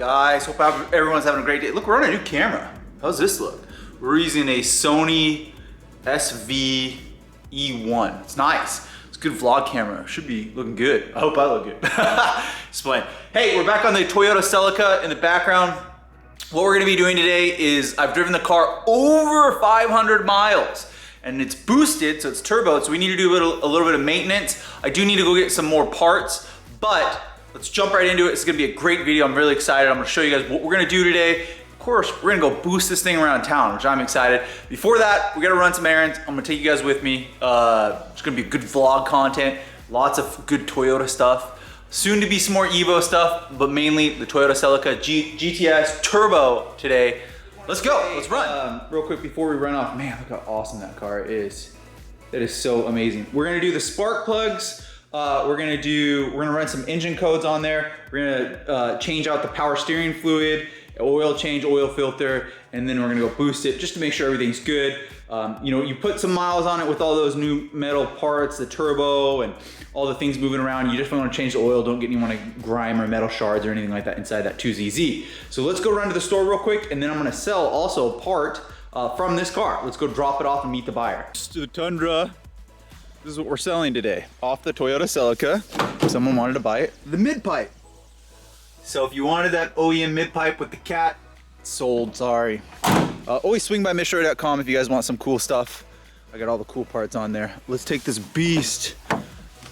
guys? Hope everyone's having a great day. Look, we're on a new camera. How's this look? We're using a Sony SV-E1. It's nice. It's a good vlog camera. Should be looking good. I hope I look good. Explain. Hey, we're back on the Toyota Celica in the background. What we're gonna be doing today is I've driven the car over 500 miles and it's boosted, so it's turboed, so we need to do a little bit of maintenance. I do need to go get some more parts, but let's jump right into it. It's gonna be a great video. I'm really excited. I'm gonna show you guys what we're gonna do today. Of course, we're gonna go boost this thing around town, which I'm excited. Before that, we gotta run some errands. I'm gonna take you guys with me. It's gonna be good vlog content, lots of good Toyota stuff. Soon to be some more Evo stuff, but mainly the Toyota Celica GTS Turbo today. Let's go, let's run. Real quick before we run off, man, look how awesome that car is. That is so amazing. We're gonna do the spark plugs. We're gonna run some engine codes on there. We're gonna change out the power steering fluid, oil change, oil filter, and then we're gonna go boost it just to make sure everything's good. You know, you put some miles on it with all those new metal parts, the turbo and all the things moving around. You definitely want to change the oil. Don't get any grime or metal shards or anything like that inside that 2ZZ. So let's go run to the store real quick, and then I'm gonna sell also a part from this car. Let's go drop it off and meet the buyer. The Tundra. This is what we're selling today. Off the Toyota Celica. Someone wanted to buy it. The mid-pipe. So if you wanted that OEM mid-pipe with the cat, it's sold, sorry. Always swing by MitchUbishi.com if you guys want some cool stuff. I got all the cool parts on there. Let's take this beast.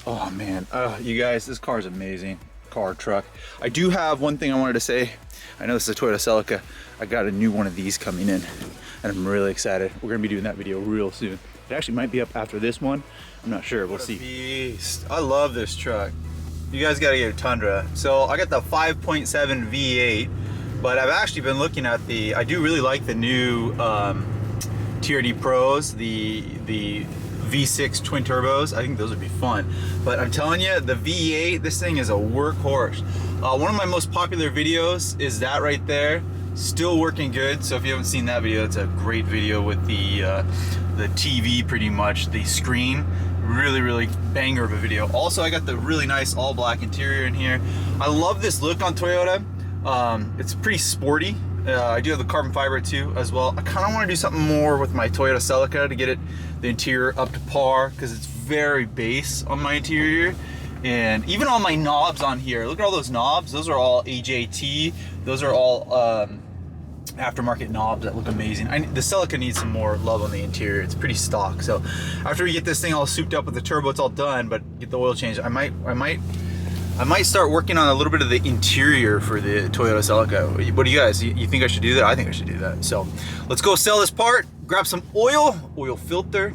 Oh man, you guys, this car is amazing. Car, truck. I do have one thing I wanted to say. I know this is a Toyota Celica. I got a new one of these coming in and I'm really excited. We're gonna be doing that video real soon. It actually might be up after this one. I'm not sure, we'll see. Beast. I love this truck. You guys gotta get a Tundra. So I got the 5.7 V8, but I've actually been looking at I do really like the new TRD Pros, the V6 twin turbos. I think those would be fun. But I'm telling you, the V8, this thing is a workhorse. One of my most popular videos is that right there. Still working good. So if you haven't seen that video, it's a great video with the TV pretty much, the screen. Really banger of a video. Also, I got the really nice all black interior in here. I love this look on Toyota. It's pretty sporty. I do have the carbon fiber too as well. I kind of want to do something more with my Toyota Celica to get the interior up to par, because it's very base on my interior. And even on my knobs on here, look at all those knobs. Those are all AJT. Those are all aftermarket knobs that look amazing. The Celica needs some more love on the interior. It's pretty stock. So after we get this thing all souped up with the turbo, it's all done, but get the oil change. I might start working on a little bit of the interior for the Toyota Celica. What do you guys, you think I should do that? I think I should do that. So let's go sell this part, grab some oil filter,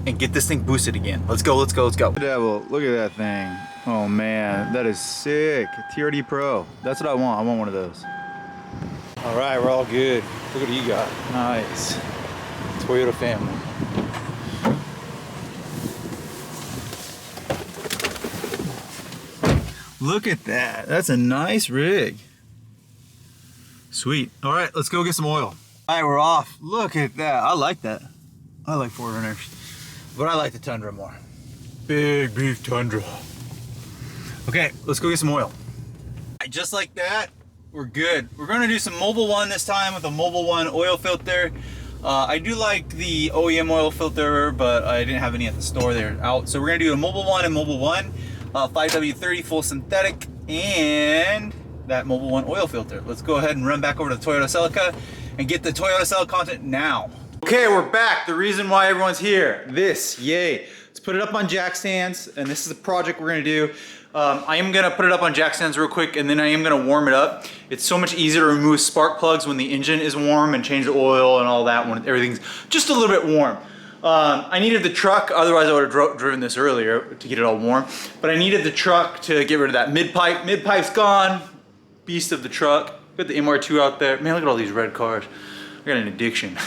and get this thing boosted again. Let's go. Devil, look at that thing. Oh man, that is sick. TRD Pro. That's what I want. I want one of those. All right, we're all good. Look what you got. Nice. Toyota family. Look at that. That's a nice rig. Sweet. All right, let's go get some oil. All right, we're off. Look at that. I like that. I like 4Runners, but I like the Tundra more. Big beef Tundra. Okay, let's go get some oil. Just like that, we're good. We're gonna do some Mobile One this time with a Mobile One oil filter. I do like the OEM oil filter, but I didn't have any at the store. They're out. So we're gonna do a Mobile One and Mobile One. 5W30 full synthetic, and that Mobile One oil filter. Let's go ahead and run back over to the Toyota Celica and get the Toyota Celica content now. Okay, we're back. The reason why everyone's here. This, yay. Let's put it up on jack stands, and this is the project we're gonna do. I am gonna put it up on jack stands real quick, and then I am gonna warm it up. It's so much easier to remove spark plugs when the engine is warm and change the oil and all that when everything's just a little bit warm. I needed the truck, otherwise I would have driven this earlier to get it all warm. But I needed the truck to get rid of that mid-pipe. Mid-pipe's gone. Beast of the truck. Got the MR2 out there. Man, look at all these red cars. I got an addiction.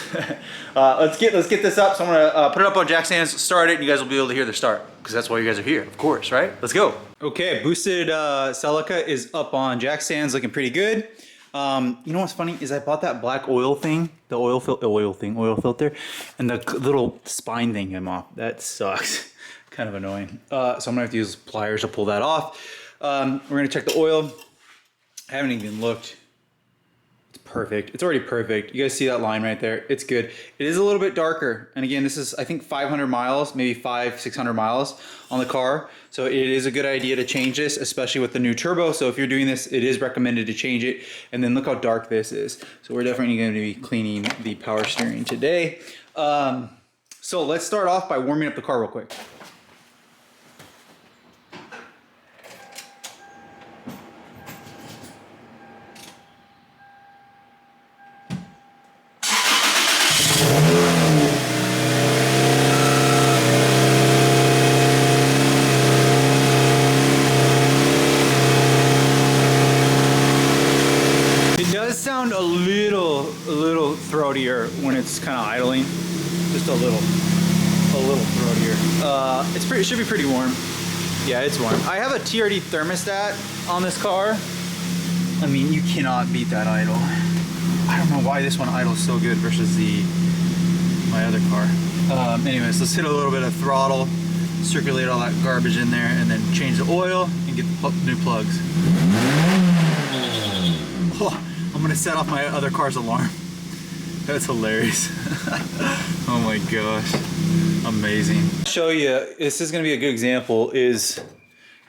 Let's get this up. So I'm gonna put it up on jack stands, start it, and you guys will be able to hear the start, because that's why you guys are here, of course, right? Let's go. Okay, boosted Celica is up on jack stands, looking pretty good. You know what's funny is I bought that black oil thing, the oil filter, and the little spine thing came off. That sucks. Kind of annoying. So I'm gonna have to use pliers to pull that off. We're gonna check the oil. I haven't even looked. It's perfect. It's already perfect. You guys see that line right there? It's good. It is a little bit darker. And again, this is, I think, 500 miles, maybe 600 miles on the car. So it is a good idea to change this, especially with the new turbo. So if you're doing this, it is recommended to change it. And then look how dark this is. So we're definitely going to be cleaning the power steering today. So let's start off by warming up the car real quick. Sound a little throatier when it's kind of idling, just a little throatier. It should be pretty warm. Yeah, it's warm. I have a TRD thermostat on this car. I mean, you cannot beat that idle. I don't know why this one idles so good versus my other car. Anyways, let's hit a little bit of throttle, circulate all that garbage in there, and then change the oil and get the new plugs. Oh, I'm gonna set off my other car's alarm. That's hilarious. Oh my gosh, amazing. I'll show you, this is gonna be a good example, is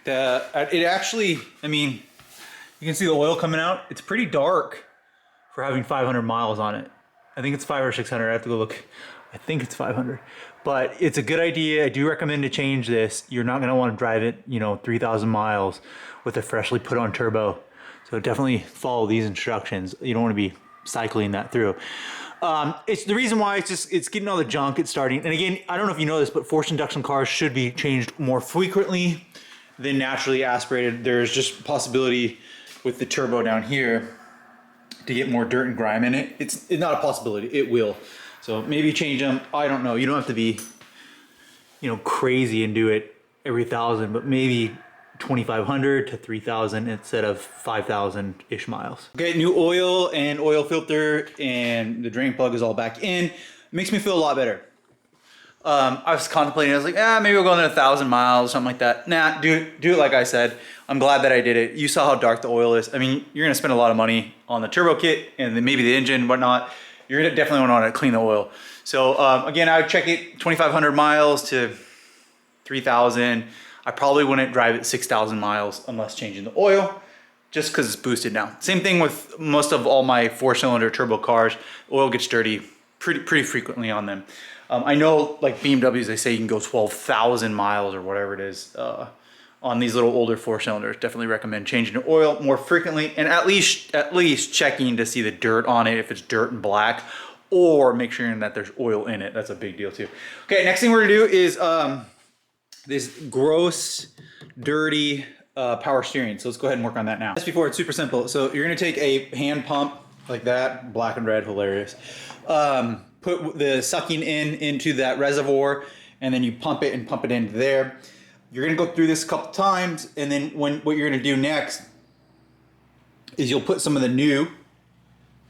that it actually, I mean, you can see the oil coming out. It's pretty dark for having 500 miles on it. I think it's 500 or 600, I have to go look. I think it's 500, but it's a good idea. I do recommend to change this. You're not gonna wanna drive it, 3,000 miles with a freshly put on turbo. So definitely follow these instructions. You don't want to be cycling that through. It's the reason why it's getting all the junk, it's starting. And again, I don't know if you know this, but forced induction cars should be changed more frequently than naturally aspirated. There's just possibility with the turbo down here to get more dirt and grime in it. It's not a possibility, it will. So maybe change them, I don't know. You don't have to be, crazy and do it every 1,000, but maybe 2,500 to 3,000 instead of 5,000-ish miles. Okay, new oil and oil filter, and the drain plug is all back in. It makes me feel a lot better. I was contemplating, I was like, maybe we'll go into 1,000 miles, something like that. Nah, do it like I said. I'm glad that I did it. You saw how dark the oil is. I mean, you're gonna spend a lot of money on the turbo kit and then maybe the engine and whatnot. You're gonna definitely want to clean the oil. So again, I would check it 2,500 miles to 3,000. I probably wouldn't drive it 6,000 miles unless changing the oil, just because it's boosted now. Same thing with most of all my 4-cylinder turbo cars. Oil gets dirty pretty frequently on them. I know, like BMWs, they say you can go 12,000 miles or whatever it is on these little older 4-cylinders. Definitely recommend changing the oil more frequently, and at least checking to see the dirt on it, if it's dirt and black, or make sure that there's oil in it. That's a big deal too. Okay, next thing we're gonna do is this gross, dirty power steering. So let's go ahead and work on that now. Just before, it's super simple. So you're gonna take a hand pump like that, black and red, hilarious. Put the sucking into that reservoir, and then you pump it into there. You're gonna go through this a couple times, and then what you're gonna do next is you'll put some of the new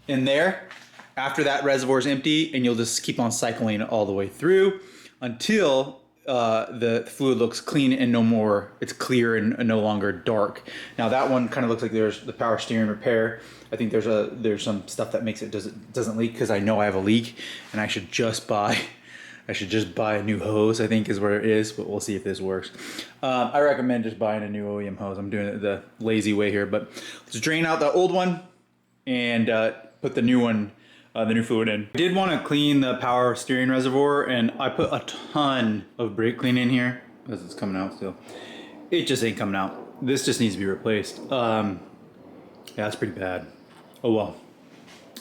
in there after that reservoir is empty, and you'll just keep on cycling it all the way through until the fluid looks clean and it's clear and no longer dark. Now that one kind of looks like there's the power steering repair. I think there's some stuff that makes it doesn't leak, because I know I have a leak and I should just buy a new hose, I think is where it is, but we'll see if this works. I recommend just buying a new OEM hose. I'm doing it the lazy way here, but let's drain out the old one and put the new one, the new fluid in. I did want to clean the power steering reservoir, and I put a ton of brake clean in here because it's coming out still. It just ain't coming out. This just needs to be replaced. Yeah, it's pretty bad. Oh well.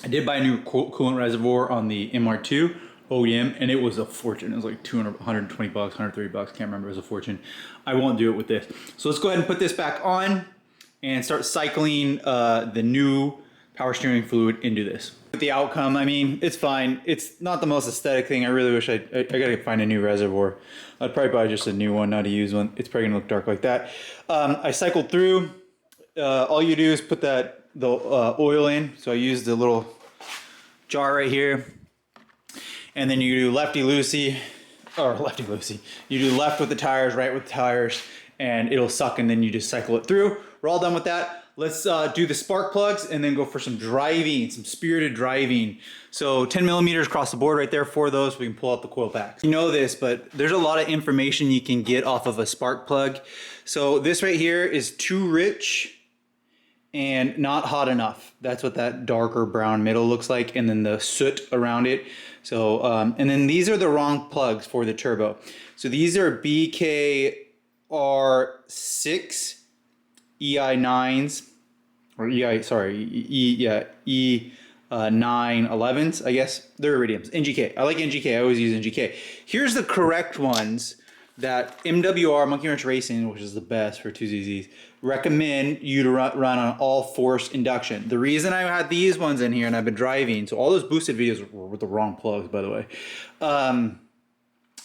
I did buy a new coolant reservoir on the MR2 OEM, and it was a fortune. It was like 120 bucks, 130 bucks, can't remember, it was a fortune. I won't do it with this. So let's go ahead and put this back on and start cycling the new power steering fluid into this. With the outcome, I mean, it's fine. It's not the most aesthetic thing. I really wish I gotta find a new reservoir. I'd probably buy just a new one, not a used one. It's probably gonna look dark like that. I cycled through. All you do is put the oil in. So I used the little jar right here. And then you do lefty-loosey, or lefty-loosey. You do left with the tires, right with the tires, and it'll suck, and then you just cycle it through. We're all done with that. let's do the spark plugs and then go for some driving, some spirited driving. So 10 millimeters across the board right there for those. We can pull out the coil packs. You know this, but there's a lot of information you can get off of a spark plug. So this right here is too rich and not hot enough. That's what that darker brown middle looks like, and then the soot around it. So, and then these are the wrong plugs for the turbo. So these are BKR6 EI9s, or E911s, I guess. They're iridiums, NGK. I like NGK, I always use NGK. Here's the correct ones that MWR, Monkey Wrench Racing, which is the best for 2ZZs, recommend you to run on all force induction. The reason I had these ones in here and I've been driving, so all those boosted videos were with the wrong plugs, by the way,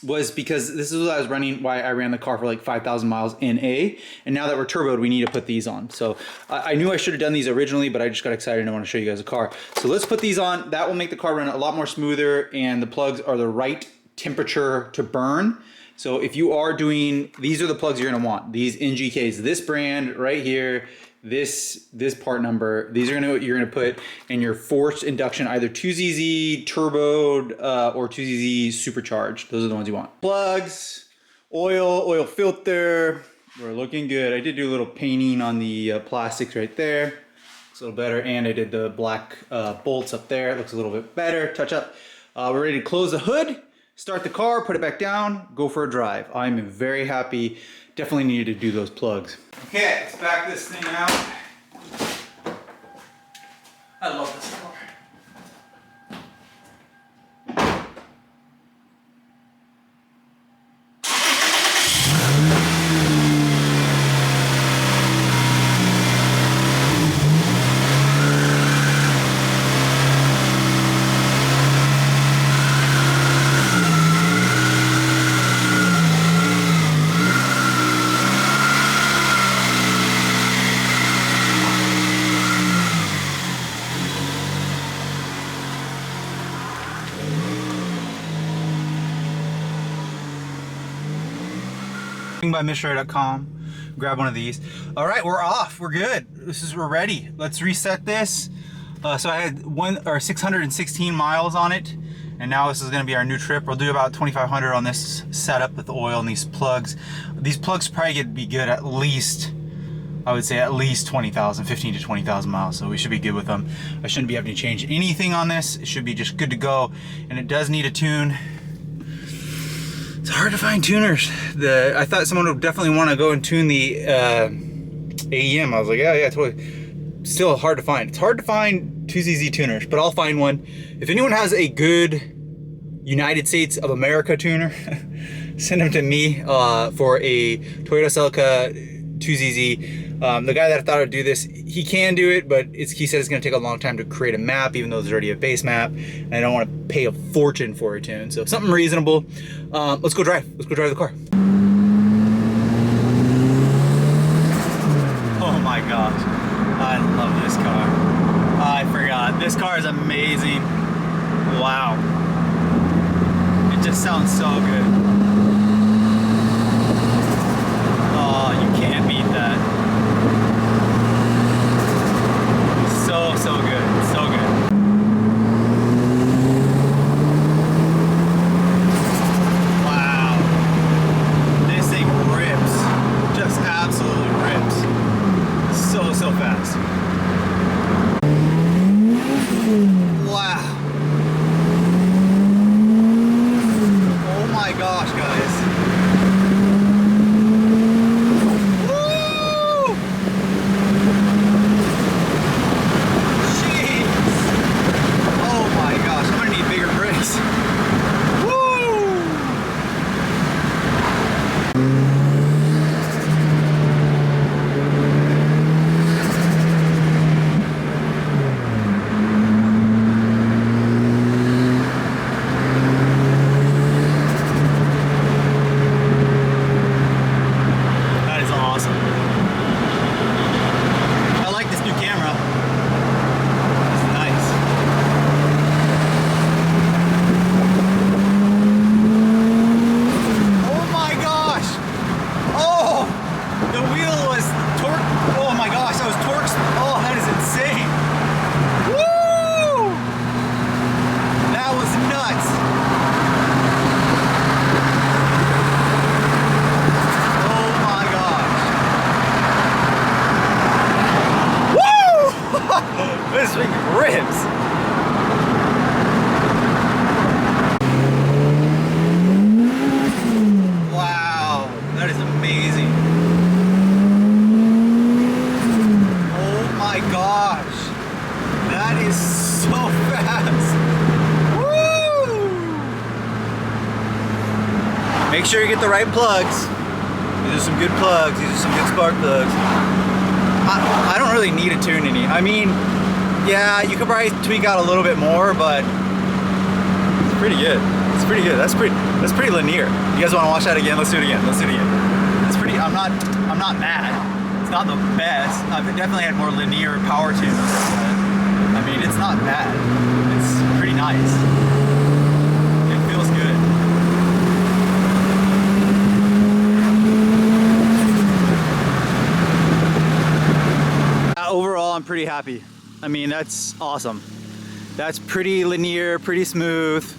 was because this is what I was running, why I ran the car for like 5,000 miles in A, and now that we're turboed, we need to put these on. So I knew I should have done these originally, but I just got excited and I want to show you guys the car. So let's put these on. That will make the car run a lot more smoother, and the plugs are the right temperature to burn. So if you are doing, these are the plugs you're gonna want. These NGKs, this brand right here, this part number, these are what you're gonna put in your forced induction, either 2ZZ turboed or 2ZZ supercharged. Those are the ones you want. Plugs, oil filter, we're looking good. I did do a little painting on the plastics right there. Looks a little better, and I did the black bolts up there. It looks a little bit better, touch up. We're ready to close the hood. Start the car, put it back down, go for a drive. I'm very happy. Definitely needed to do those plugs. Okay, let's back this thing out. I love this car. By MitchUbishi.com, grab one of these. All right, we're off. We're good. We're ready. Let's reset this. So I had 616 miles on it, and now this is going to be our new trip. We'll do about 2,500 on this setup with the oil and these plugs. These plugs probably get to be good at least, I would say at least 20,000, 15 to 20,000 miles. So we should be good with them. I shouldn't be having to change anything on this. It should be just good to go, and it does need a tune. It's hard to find tuners. I thought someone would definitely want to go and tune the AEM. I was like, yeah, totally. Still hard to find. It's hard to find 2ZZ tuners, but I'll find one. If anyone has a good United States of America tuner, send them to me for a Toyota Celica 2ZZ. The guy that I thought would do this, he can do it, but he said it's going to take a long time to create a map, even though there's already a base map, and I don't want to pay a fortune for a tune. So something reasonable. Let's go drive. Let's go drive the car. Oh my gosh, I love this car. I forgot. This car is amazing. Wow. It just sounds so good. Oh, you can't beat that. So good, so good. Wow, this thing rips, just absolutely rips. So fast. Wow. Oh my God. That is amazing. Oh my gosh. That is so fast. Woo! Make sure you get the right plugs. These are some good plugs. These are some good spark plugs. I don't really need a tune any. I mean, yeah, you could probably tweak out a little bit more, but it's pretty good. It's pretty good. That's pretty linear. You guys want to watch that again? Let's do it again. Let's do it again. It's pretty. I'm not mad. It's not the best. I've definitely had more linear power tunes. I mean, it's not bad. It's pretty nice. It feels good. Overall, I'm pretty happy. I mean, that's awesome. That's pretty linear, pretty smooth.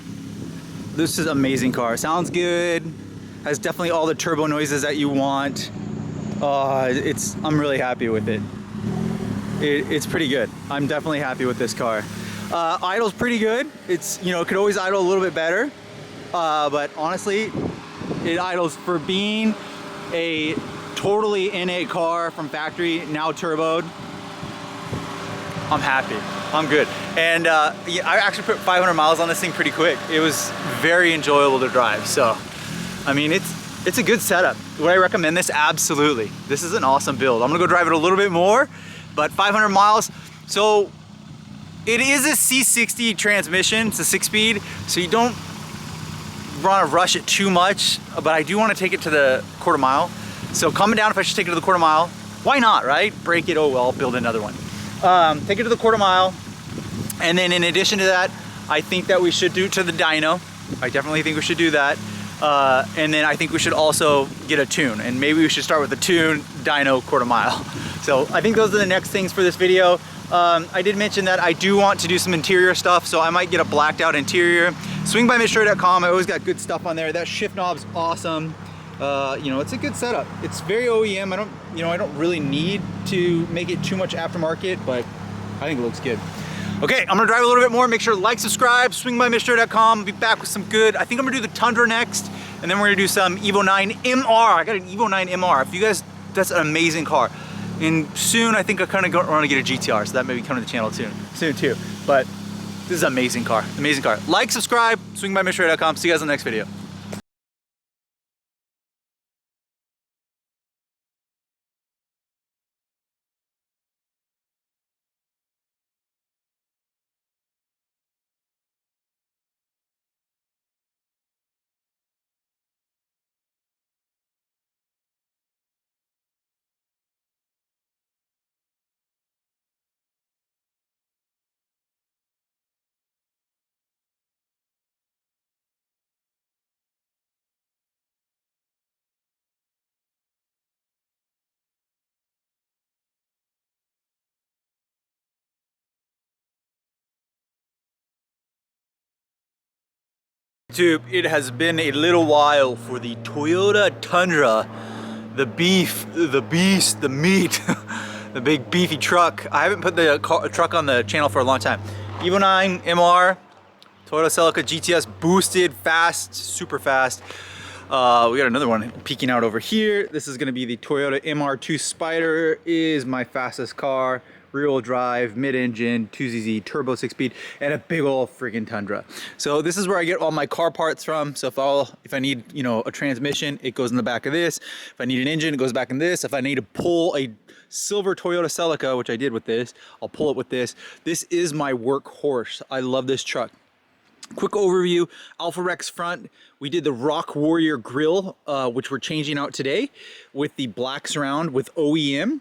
This is an amazing car. Sounds good. Has definitely all the turbo noises that you want. I'm really happy with it. It's pretty good. I'm definitely happy with this car. Idle's pretty good. It's, you know, it could always idle a little bit better. But honestly, it idles for being a totally N8 car from factory, now turboed. I'm happy. I'm good. And yeah, I actually put 500 miles on this thing pretty quick. It was very enjoyable to drive. So, I mean, it's a good setup. Would I recommend this? Absolutely. This is an awesome build. I'm gonna go drive it a little bit more, but 500 miles. So, it is a C60 transmission. It's a 6-speed, so you don't want to rush it too much, but I do want to take it to the quarter mile. So, comment down if I should take it to the quarter mile. Why not, right? Break it, oh well, build another one. Take it to the quarter mile, and then in addition to that, I think that we should do it to the dyno. I definitely think we should do that. And then I think we should also get a tune, and maybe we should start with the tune, dyno, quarter mile. So I think those are the next things for this video. I did mention that I do want to do some interior stuff, so I might get a blacked out interior. Swingbymitch.com, I always got good stuff on there. That shift knob's awesome. You know, it's a good setup. It's very OEM. I don't really need to make it too much aftermarket, but I think it looks good. Okay, I'm gonna drive a little bit more. Make sure to like, subscribe, swingbymitch.com. I'll be back with some good. I think I'm gonna do the Tundra next, and then we're gonna do some Evo 9 MR. I got an Evo 9 MR. If you guys, that's an amazing car. And soon, I think I kind of want to get a GTR, so that may be coming to the channel soon too. But this is an amazing car, amazing car. Like, subscribe, swingbymitch.com. See you guys in the next video. YouTube, it has been a little while for the Toyota Tundra, the beef, the beast, the meat, the big beefy truck. I haven't put the truck on the channel for a long time. Evo 9 MR, Toyota Celica GTS, boosted, fast, super fast. We got another one peeking out over here. This is gonna be the Toyota MR2 SPYDER, is my fastest car. Rear-wheel drive, mid-engine, 2ZZ, turbo 6-speed, and a big old freaking Tundra. So this is where I get all my car parts from. So if I need, you know, a transmission, it goes in the back of this. If I need an engine, it goes back in this. If I need to pull a silver Toyota Celica, which I did with this, I'll pull it with this. This is my workhorse. I love this truck. Quick overview, Alpha Rex front. We did the Rock Warrior grille, which we're changing out today with the black surround with OEM.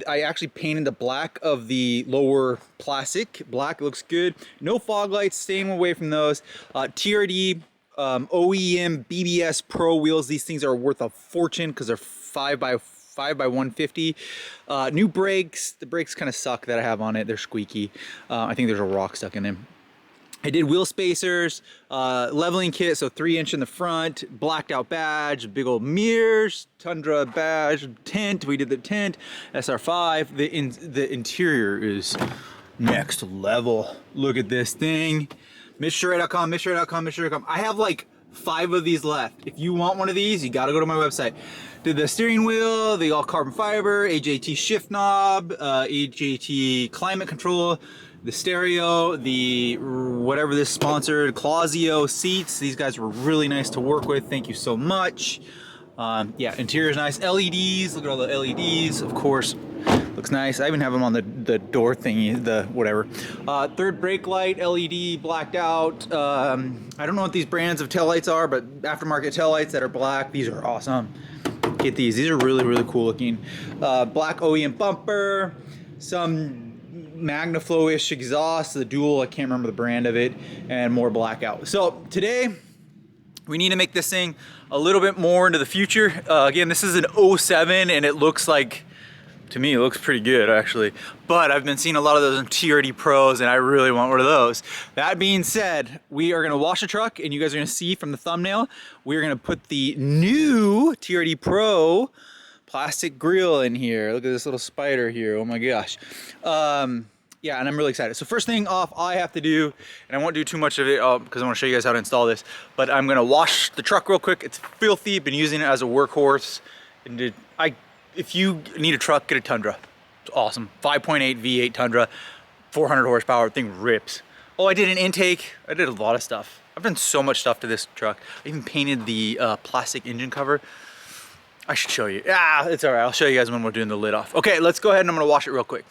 I actually painted the black of the lower plastic. Black looks good. No fog lights, staying away from those. TRD, OEM, BBS Pro wheels. These things are worth a fortune because they're 5x150. New brakes. The brakes kind of suck that I have on it. They're squeaky. I think there's a rock stuck in them. I did wheel spacers, leveling kit, so 3-inch in the front, blacked out badge, big old mirrors, Tundra badge, tint, we did the tint, SR5. The interior is next level. Look at this thing. MITSUBISHI.com, MITSUBISHI.com, MITSUBISHI.com. I have like 5 of these left. If you want one of these, you gotta go to my website. Did the steering wheel, the all carbon fiber, AJT shift knob, AJT climate control, the stereo, the whatever this sponsored, Clausio seats. These guys were really nice to work with. Thank you so much. Yeah, interior is nice. LEDs, look at all the LEDs, of course. Looks nice. I even have them on the door thingy, the whatever. Third brake light, LED blacked out. I don't know what these brands of taillights are, but aftermarket taillights that are black, these are awesome. Get these. These are really, really cool looking. Black OEM bumper, some MagnaFlow-ish exhaust, the dual, I can't remember the brand of it, and more blackout. So today, we need to make this thing a little bit more into the future. Again, this is an 07 and it looks like, to me, it looks pretty good actually. But I've been seeing a lot of those in TRD Pros and I really want one of those. That being said, we are gonna wash the truck and you guys are gonna see from the thumbnail, we're gonna put the new TRD Pro plastic grill in here. Look at this little spider here, oh my gosh. Yeah, and I'm really excited. So first thing off, all I have to do, and I won't do too much of it because I want to show you guys how to install this, but I'm gonna wash the truck real quick. It's filthy, been using it as a workhorse. And if you need a truck, get a Tundra. It's awesome. 5.8 V8 Tundra, 400 horsepower, thing rips. Oh, I did an intake. I did a lot of stuff. I've done so much stuff to this truck. I even painted the plastic engine cover. I should show you. Ah, it's all right. I'll show you guys when we're doing the lid off. Okay, let's go ahead and I'm gonna wash it real quick.